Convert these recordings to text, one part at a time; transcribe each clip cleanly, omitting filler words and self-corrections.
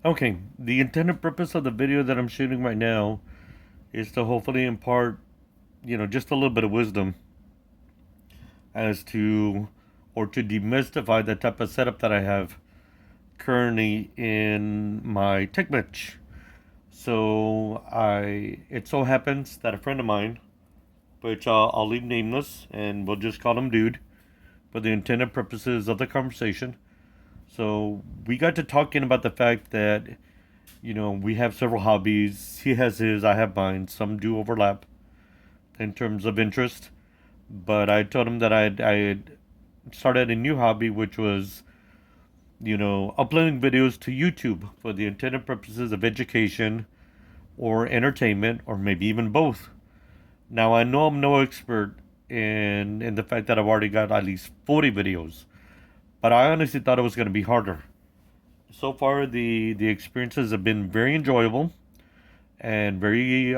Okay, the intended purpose of the video that I'm shooting right now is to hopefully impart, just a little bit of wisdom as to, or to demystify the type of setup that I have currently in my tech bench. It so happens that a friend of mine, which I'll leave nameless and we'll just call him Dude for the intended purposes of the conversation. So we got to talking about the fact that, we have several hobbies. He has his, I have mine. Some do overlap in terms of interest. But I told him that I had started a new hobby, which was, uploading videos to YouTube for the intended purposes of education or entertainment, or maybe even both. Now, I know I'm no expert in the fact that I've already got at least 40 videos, but I honestly thought it was going to be harder. So far, the experiences have been very enjoyable and very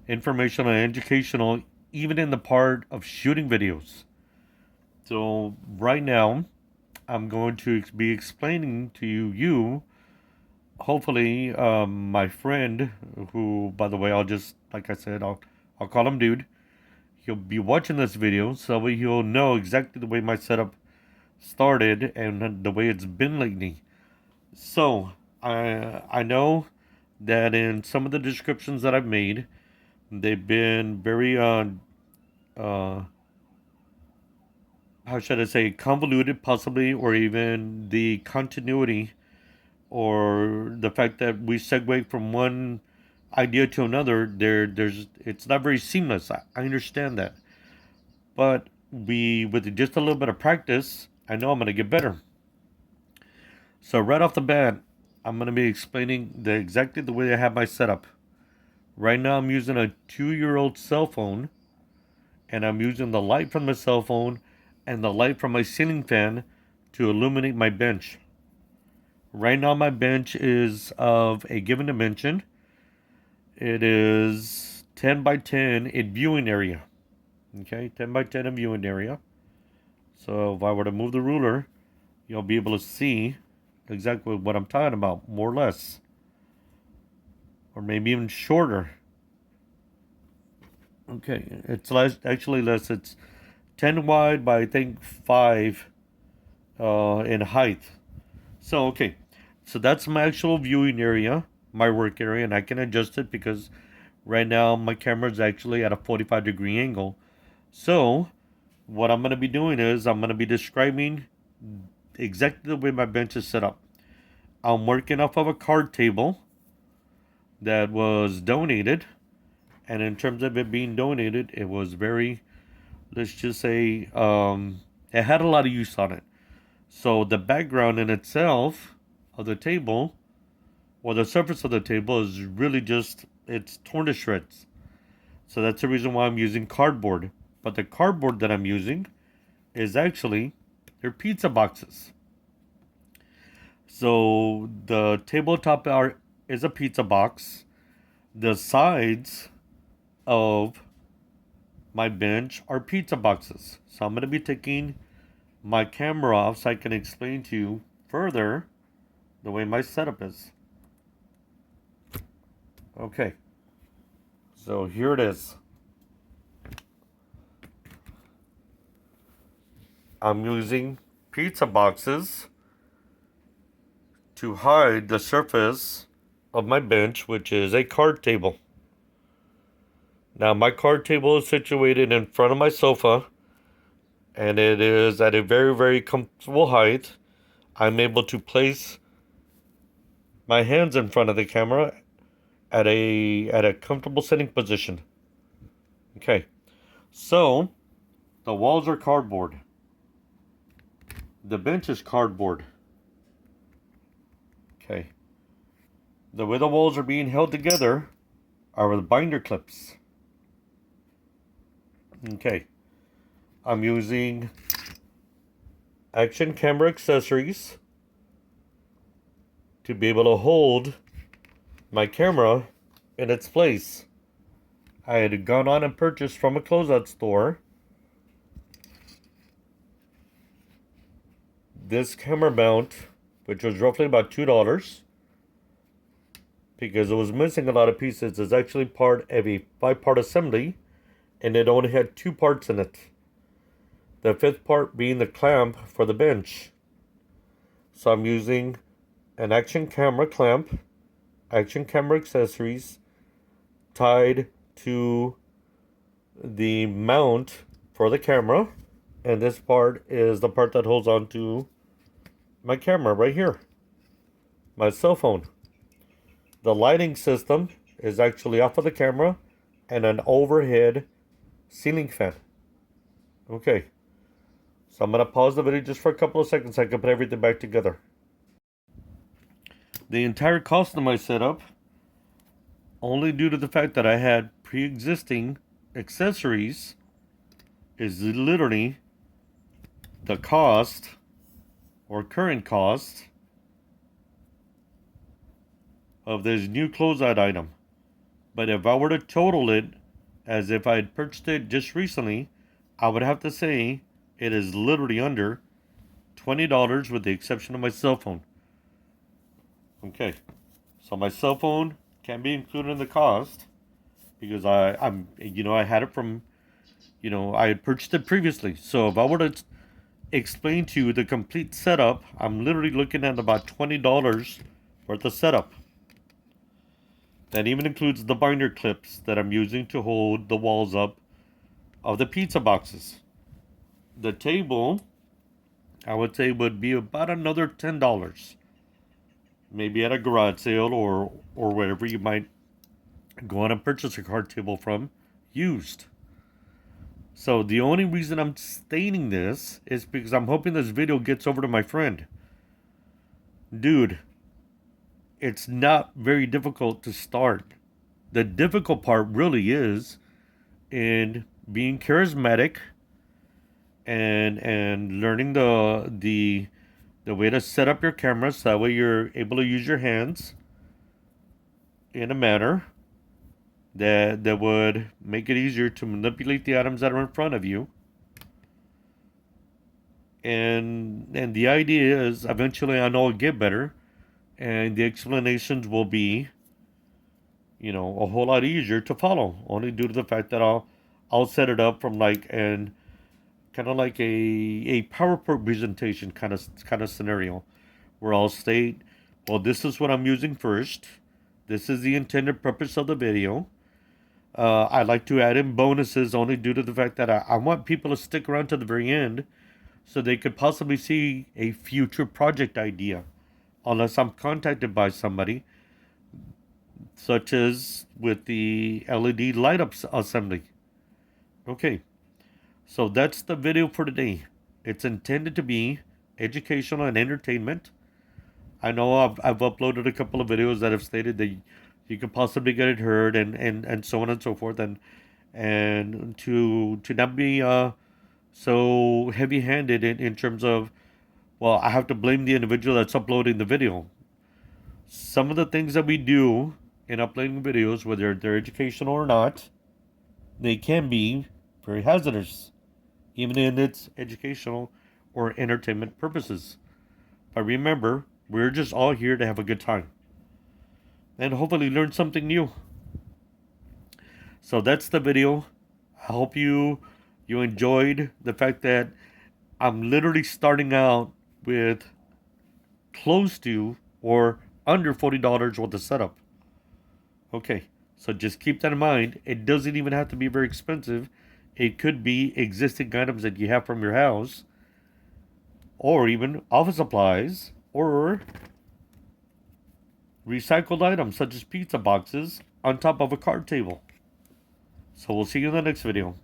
informational and educational, even in the part of shooting videos. So right now, I'm going to be explaining to you, hopefully, my friend, who, by the way, I'll just, like I said, I'll call him Dude. He'll be watching this video, so he'll know exactly the way my setup started and the way it's been lately. So I know that in some of the descriptions that I've made, they've been very uh how should I say, convoluted, possibly, or even the continuity or the fact that we segue from one idea to another. There's it's not very seamless. I understand that, but with just a little bit of practice, I know I'm gonna get better. So right off the bat, I'm gonna be explaining exactly the way I have my setup. Right now, I'm using a 2-year-old cell phone, and I'm using the light from the cell phone and the light from my ceiling fan to illuminate my bench. Right now, my bench is of a given dimension. It is 10 by 10 in viewing area. Okay, 10 by 10 in viewing area. So if I were to move the ruler, you'll be able to see exactly what I'm talking about, more or less, or maybe even shorter. Okay, it's less, actually less. It's 10 wide by I think 5 in height. So okay, so that's my actual viewing area, my work area, and I can adjust it because right now my camera is actually at a 45-degree angle. So what I'm going to be doing is I'm going to be describing exactly the way my bench is set up. I'm working off of a card table that was donated, and in terms of it being donated, it was very, let's just say, it had a lot of use on it. So the background in itself of the table, or the surface of the table, is really just, it's torn to shreds. So that's the reason why I'm using cardboard. But the cardboard that I'm using is actually, they're pizza boxes. So the tabletop is a pizza box. The sides of my bench are pizza boxes. So I'm going to be taking my camera off so I can explain to you further the way my setup is. Okay, so here it is. I'm using pizza boxes to hide the surface of my bench, which is a card table. Now, my card table is situated in front of my sofa, and it is at a very, very comfortable height. I'm able to place my hands in front of the camera at a comfortable sitting position. Okay, so the walls are cardboard. The bench is cardboard. Okay, the way the walls are being held together are with binder clips. Okay, I'm using action camera accessories to be able to hold my camera in its place. I had gone on and purchased from a closeout store this camera mount, which was roughly about $2. because it was missing a lot of pieces. It's actually part of a 5-part assembly, and it only had 2 parts in it. The 5th part being the clamp for the bench. So I'm using an action camera clamp, action camera accessories, tied to the mount for the camera, and this part is the part that holds on to my camera right here, my cell phone. The lighting system is actually off of the camera and an overhead ceiling fan. Okay, so I'm going to pause the video just for a couple of seconds so I can put everything back together. The entire cost of my setup, only due to the fact that I had pre-existing accessories, is literally the cost or current cost of this new closeout item. But if I were to total it as if I had purchased it just recently, I would have to say it is literally under $20 with the exception of my cell phone. Okay, so my cell phone can be included in the cost because I had it from, I had purchased it previously. So if I were to explain to you the complete setup, I'm literally looking at about $20 worth of setup. That even includes the binder clips that I'm using to hold the walls up of the pizza boxes. The table, I would say, would be about another $10. Maybe at a garage sale or wherever you might go on and purchase a card table from used. So the only reason I'm stating this is because I'm hoping this video gets over to my friend. Dude, it's not very difficult to start. The difficult part really is in being charismatic and learning the way to set up your camera so that way you're able to use your hands in a manner that would make it easier to manipulate the items that are in front of you. And the idea is eventually I know it'll get better and the explanations will be, a whole lot easier to follow, only due to the fact that I'll set it up from like an kind of like a PowerPoint presentation kind of scenario where I'll state, well, this is what I'm using first. This is the intended purpose of the video. I like to add in bonuses only due to the fact that I want people to stick around to the very end so they could possibly see a future project idea unless I'm contacted by somebody, such as with the LED light up assembly. Okay, so that's the video for today. It's intended to be educational and entertainment. I know I've uploaded a couple of videos that have stated that you could possibly get it heard and so on and so forth, and to not be so heavy-handed in terms of, well, I have to blame the individual that's uploading the video. Some of the things that we do in uploading videos, whether they're educational or not, they can be very hazardous, even in its educational or entertainment purposes. But remember, we're just all here to have a good time and hopefully learn something new. So that's the video. I hope you enjoyed the fact that I'm literally starting out with close to or under $40 worth of setup. Okay, so just keep that in mind. It doesn't even have to be very expensive. It could be existing items that you have from your house, or even office supplies, or recycled items such as pizza boxes on top of a card table. So we'll see you in the next video.